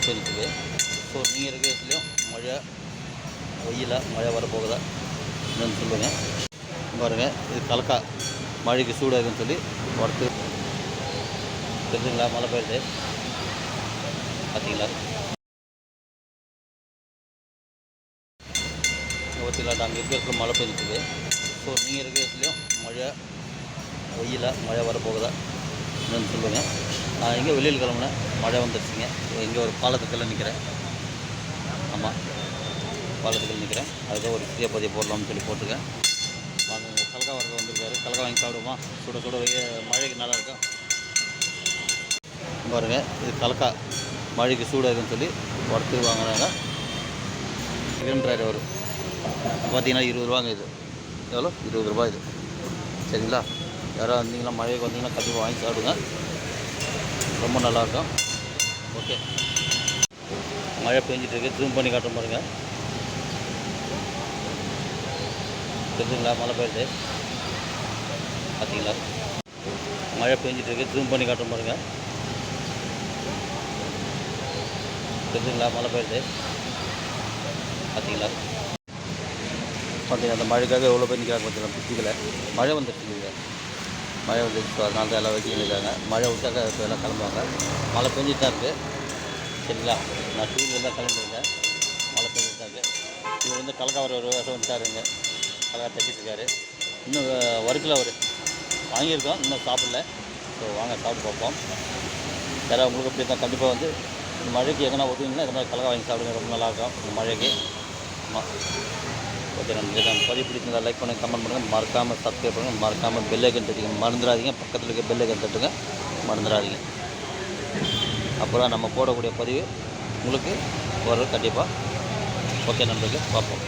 பெஞ்சிட்டுருக்கு. So நீங்கள் இருக்கிற இடத்துலையும் மழை வெயிலா மழை வரப்போகுதா என்னன்னு சொல்லுங்கள். பாருங்கள், இது கலக்கா மழைக்கு சூடாகுன்னு சொல்லி வறுத்து தெரிஞ்சுங்களா. மழை பெய்யுது பார்த்தீங்களா. பார்த்தீங்களா, அங்கே இருக்கிற மழை பெஞ்சிட்டுருக்கு. ஸோ நீங்கள் இருக்கிற இடத்துலையும் மழை வெயிலா மழை வரப்போகுதா என்னன்னு சொல்லுங்கள். நான் எங்கே வெளியில் கிளம்புனேன், மழை வந்துடுச்சுங்க. இங்கே ஒரு பாலத்துக்கெல்லாம் நிற்கிறேன். ஆமாம், பாலத்துக்கில் நிற்கிறேன். அதுதான் ஒரு சிறிய பதிவு போடலாம்னு சொல்லி போட்டிருக்கேன். வாங்க, கலக்கா வரது வந்திருக்காரு. கலக்கா வாங்கி சாப்பிடுமா, சுட சுட மழைக்கு நல்லா இருக்கும். பாருங்கள், இது கலக்கா மழைக்கு சூடாகுன்னு சொல்லி வறுத்து வாங்கினாங்க. இருன்றாரு அவர். பார்த்தீங்கன்னா 20 ரூபாங்க. இது எவ்வளோ? 20 ரூபா இது. சரிங்களா, யாராவது வந்தீங்கன்னா மழைக்கு வந்தீங்கன்னா கண்டிப்பாக வாங்கி சாப்பிடுங்க, ரொம்ப நல்லாயிருக்கும். ஓகே, மழை பெஞ்சிட்ருக்கு. ஜூம் பண்ணி காட்டுற பாருங்க. தெரிஞ்சுங்களா, மழை பெய்யுது பார்த்தீங்களா. மழை பெஞ்சிட்ருக்கு. ஜூம் பண்ணி காட்டுற பாருங்க. தெரிஞ்சுங்களா, மழை பெய்யுது பார்த்தீங்களா. பார்த்தீங்கன்னா அந்த மழைக்காக எவ்வளோ பேர் நிற்கிறாங்க பார்த்தீங்கன்னா. பிச்சிக்கல மழை வந்துடுச்சுங்க. மழை வந்துடுச்சு. ஸோ அதனால தான் எல்லாம் வெயிட்டிங் இருக்காங்க. மழை விட்டாக்க எல்லாம் கிளம்புவாங்க. மழை பெஞ்சிட்டு தான் இருக்குது. சரிங்களா, நான் 2 வீலர் தான் கிளம்பிருக்கேன். மழை பெஞ்சிட்டு தான் இருக்குது. இவர் வந்து கலக்கா ஒரு வருஷம் வந்துட்டாருங்க. கலக்கா தைச்சிட்டு இருக்காரு. இன்னும் வறுக்கல அவர். வாங்கியிருக்கோம், இன்னும் சாப்பிடல. ஸோ வாங்க சாப்பிட்டு பார்ப்போம். யாராவது உங்களுக்கு அப்படி தான் கண்டிப்பாக வந்து இந்த மழைக்கு எங்கன்னா ஒதுங்கினா எதனா கலக்கா வாங்கி சாப்பிடுங்க, ரொம்ப நல்லாயிருக்கும் இந்த மழைக்கு. ஆமாம். ஓகே, நம்ம பதிவு பிடிச்சிருந்தா லைக் பண்ணுங்கள், கமெண்ட் பண்ணுங்கள், மறக்காமல் சப்ஸ்கிரைப் பண்ணுங்கள், மறக்காமல் பெல் ஐக்கன் தட்டுங்க, மறந்துடாதீங்க. பக்கத்தில் இருக்க பெல் ஐக்கன் தட்டுங்க, மறந்துடாதீங்க. அப்புறம் நம்ம போடக்கூடிய பதிவு உங்களுக்கு வரும் கண்டிப்பாக. ஓகே நண்பர்களே, பார்ப்போம்.